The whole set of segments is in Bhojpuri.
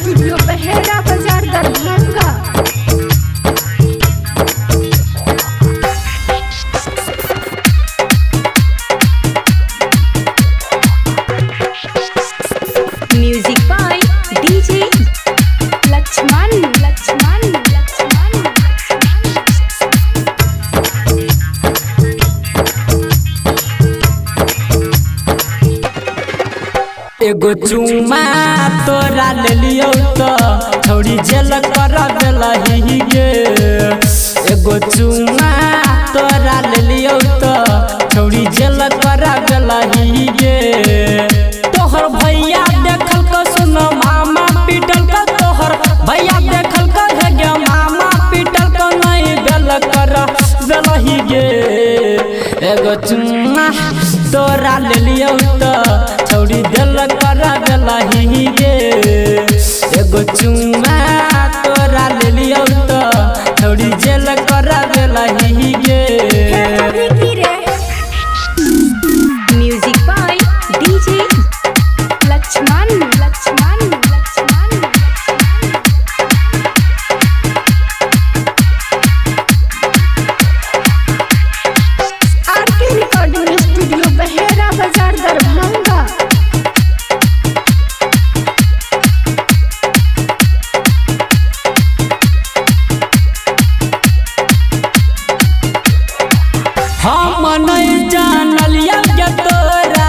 Studio Bahera Bazar Darbhanga. Music by DJ Lakshman Lakshman Lakshman. एगो चुमा तोरा ले लियो तो छोड़ी जेल कर देलही गे। एगो चुमा तोरा ले लियो तो छोड़ी जेल कर देलही गे। तोहर भैया देखल को सुनो मामा पीटल का, तोहर भैया देखल को है गे मामा पीटल को नहीं बेल कर देलही गे। एगो चुमा तोरा ले लियो तो छोड़ी दिल कर देलही गे। एगो चुमा तोरा ले लियो तो छोड़ी जेल कर देलही गे। Music by DJ Lakshman Lakshman Lakshman. RK recording studio Bahera Bazar Darbhanga. हम नहीं जानलिया के तोरा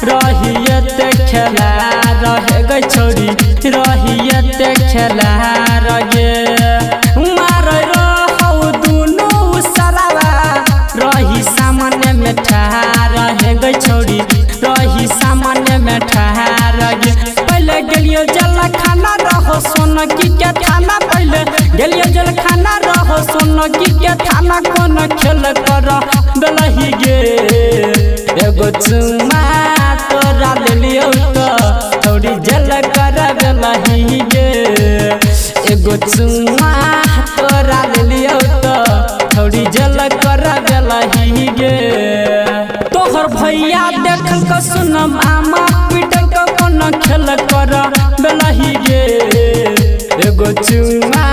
रहियत खेला रहे गई छोड़ी रहियत खेला रहे मार रहू दुनू सरावा रही सामान्य में ठहर रहे गई छोड़ी रही सामान्य में ठहर गे। पहले गेलियो जल खाना रहो सोन की के थाना, पहले गेलियो जल खाना रहो सोन की के थाना कौन खेल कर देलही गे। एगो चुमा तोरा ले लियो तो थोड़ी जेल कर देलही गे। एगो चुमा तोरा ले लियो तो थोड़ी जेल कर देलही गे। तोहर भैया देखल को सुन मामा पीटल को कौन खेल कर देलही गे। एगो चुमा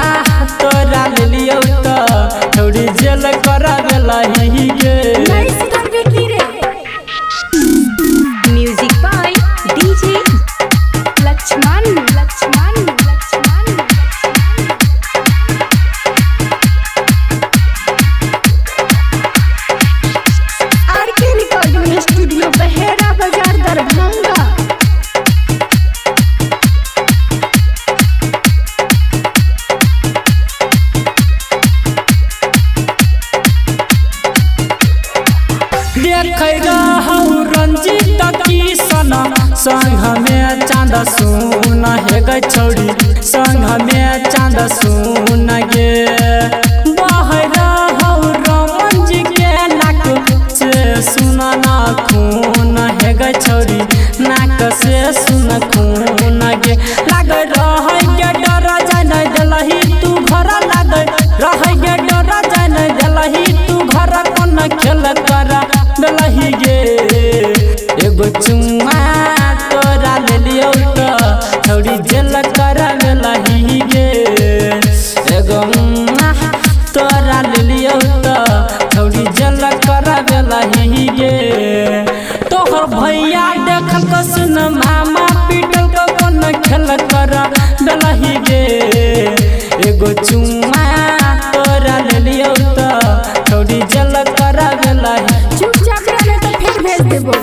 तोरा ले लियो तो थोड़ी जेल कर देलही गे। Music by DJ Lakshman Lakshman Lakshman. RK recording studio Bahera Bazar Darbhanga. देख रहू रंजीत किशन संग में चांद सुन हे गई छोड़ी संग में चांद सुन गे। बह रहू रमन जी के नाक से सुन ना खून हे गई छोड़ी नाक से सुन खून गे। लाग रह के डर जान देलही तू घर, लाग रह के डर जान देलही तू घर कौन खेल कर देलही गे। एगो चुमा तोरा ले लियो तो थोड़ी जेल कर देलही गे। एगो तोरा ले लियो तो थोड़ी जेल कर देलही गे। तोहर भैया देखल को सुन मामा पीटल को कौन खेल कर देलही गे। एगो चुमा तोरा ले लियो तो थोड़ी जेल कर देलही। चुपचाप रहने तो फिर भेज देबो।